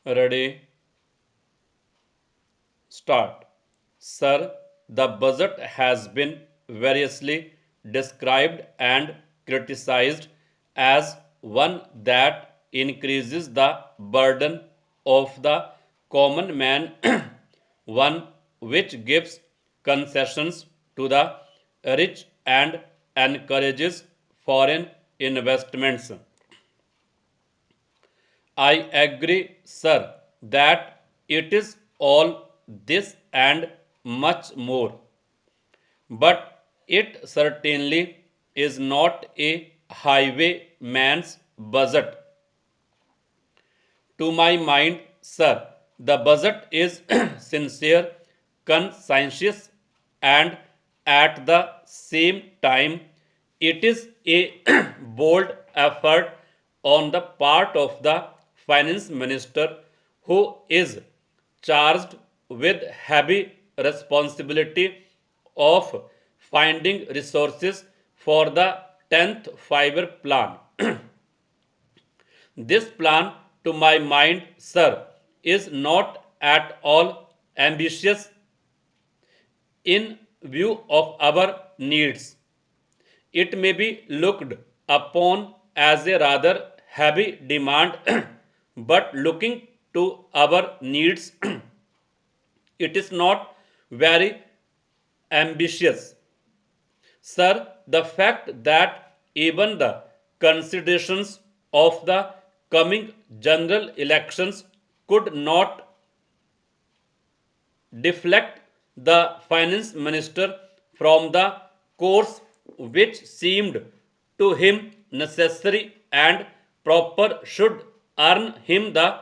Ready, start. Sir, the budget has been variously described and criticized as one that increases the burden of the common man, one which gives concessions to the rich and encourages foreign investments. I agree, sir, that it is all this and much more. But it certainly is not a highwayman's budget. To my mind, sir, the budget is sincere, conscientious, and at the same time, it is a bold effort on the part of the finance minister who is charged with heavy responsibility of finding resources for the 10th fiber plan. This plan, to my mind, sir, is not at all ambitious in view of our needs. It may be looked upon as a rather heavy demand, but looking to our needs, it is not very ambitious. Sir, the fact that even the considerations of the coming general elections could not deflect the finance minister from the course which seemed to him necessary and proper should earn him the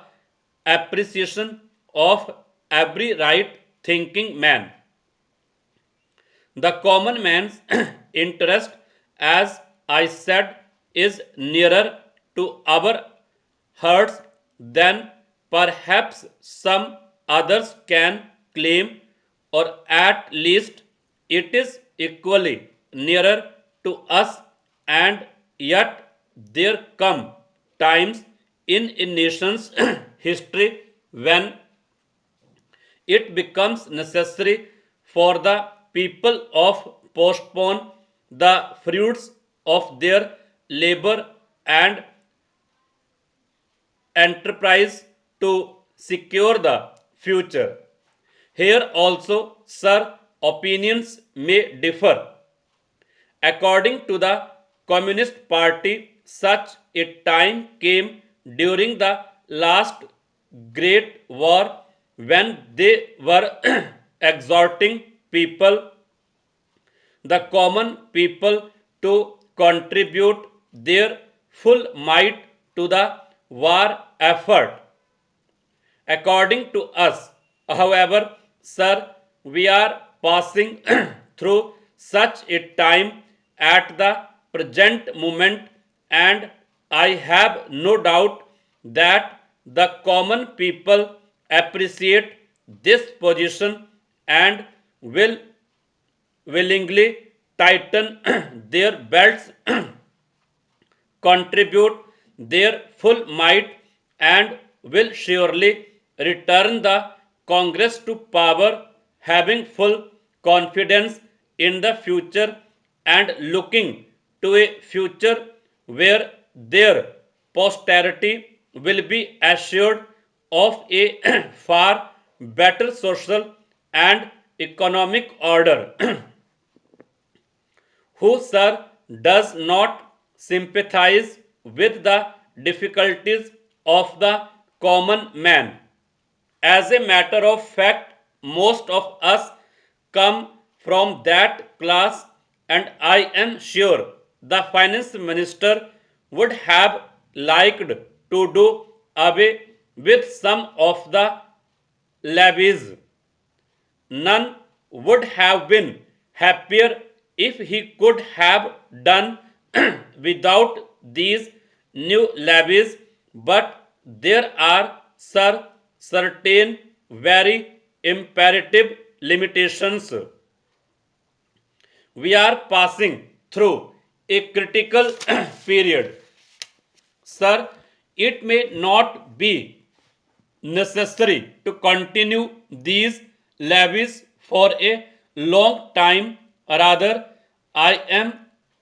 appreciation of every right thinking man. The common man's interest, as I said, is nearer to our hearts than perhaps some others can claim, or at least it is equally nearer to us, and yet there come times in a nation's history when it becomes necessary for the people of postpone the fruits of their labor and enterprise to secure the future. Here also, sir, opinions may differ. According to the Communist Party, such a time came during the last Great War when they were exhorting people, the common people, to contribute their full might to the war effort. According to us, however, sir, we are passing through such a time at the present moment, and I have no doubt that the common people appreciate this position and will willingly tighten their belts, contribute their full might, and will surely return the Congress to power, having full confidence in the future and looking to a future where their posterity will be assured of a far better social and economic order. Who, sir, does not sympathize with the difficulties of the common man. As a matter of fact, most of us come from that class, and I am sure the finance minister would have liked to do away with some of the levies. None would have been happier if he could have done without these new levies, but there are, sir, certain very imperative limitations. We are passing through a critical period. Sir, it may not be necessary to continue these levies for a long time. Rather, I am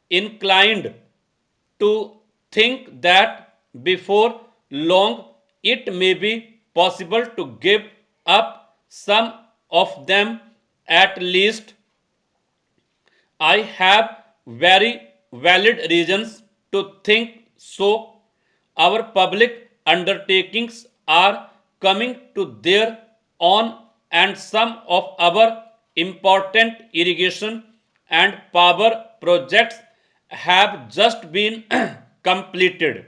inclined to think that before long it may be possible to give up some of them. At least I have very valid reasons to think so. Our public undertakings are coming to their own, and some of our important irrigation and power projects have just been completed.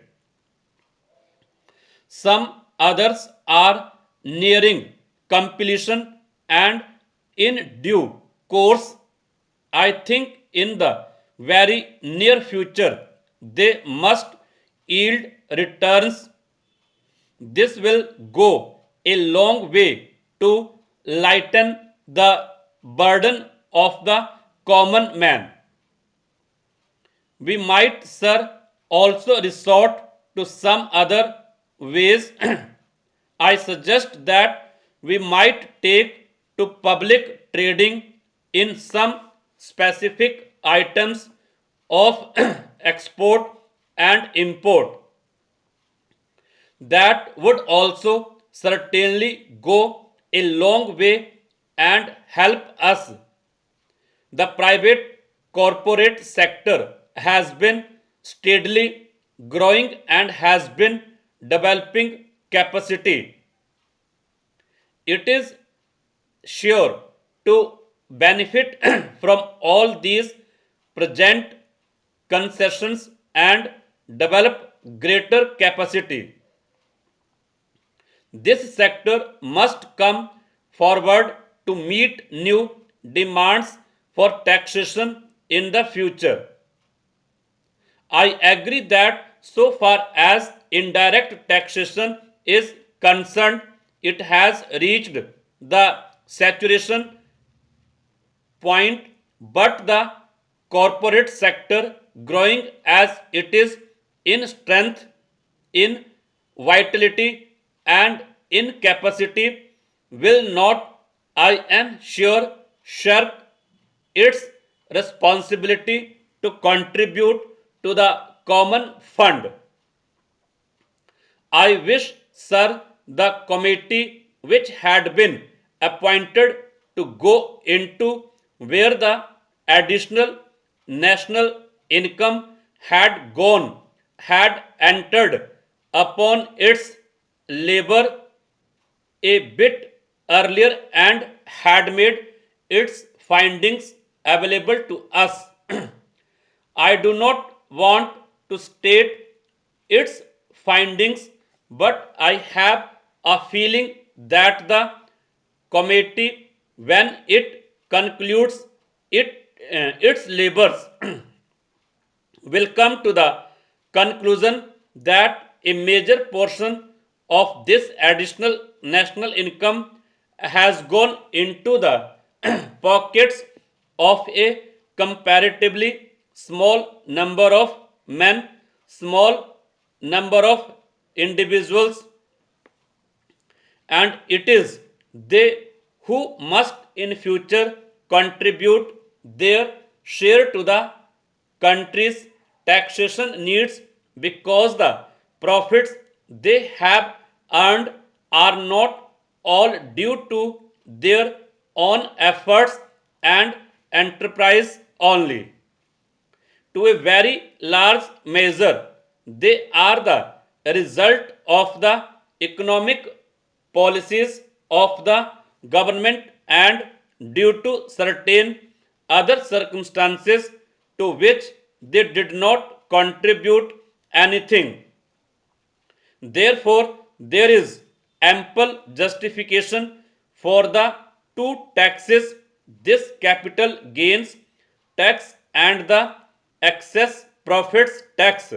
Some others are nearing completion, and in due course, I think in the very near future, they must yield returns. This will go a long way to lighten the burden of the common man. We might, sir, also resort to some other ways. I suggest that we might take to public trading in some specific items of export and import. That would also certainly go a long way and help us. The private corporate sector has been steadily growing and has been developing capacity. It is sure to benefit from all these present concessions and develop greater capacity. This sector must come forward to meet new demands for taxation in the future. I agree that so far as indirect taxation is concerned, it has reached the saturation point, but the corporate sector, growing as it is in strength, in vitality, and in capacity, will not, I am sure, shirk its responsibility to contribute to the common fund. I wish, sir, the committee which had been appointed to go into where the additional national income had gone had entered upon its labor a bit earlier and had made its findings available to us. I do not want to state its findings, but I have a feeling that the committee, when it concludes its labors, will come to the conclusion that a major portion of this additional national income has gone into the pockets of a comparatively small number of men, small number of individuals, and it is they who must in future contribute their share to the country's taxation needs, because the profits they have earned are not all due to their own efforts and enterprise only. To a very large measure, they are the result of the economic policies of the government and due to certain other circumstances to which they did not contribute anything. Therefore, there is ample justification for the two taxes, this capital gains tax and the excess profits tax.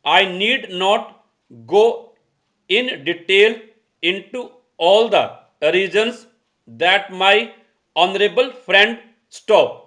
I need not go in detail into all the reasons that my honorable friend Stowe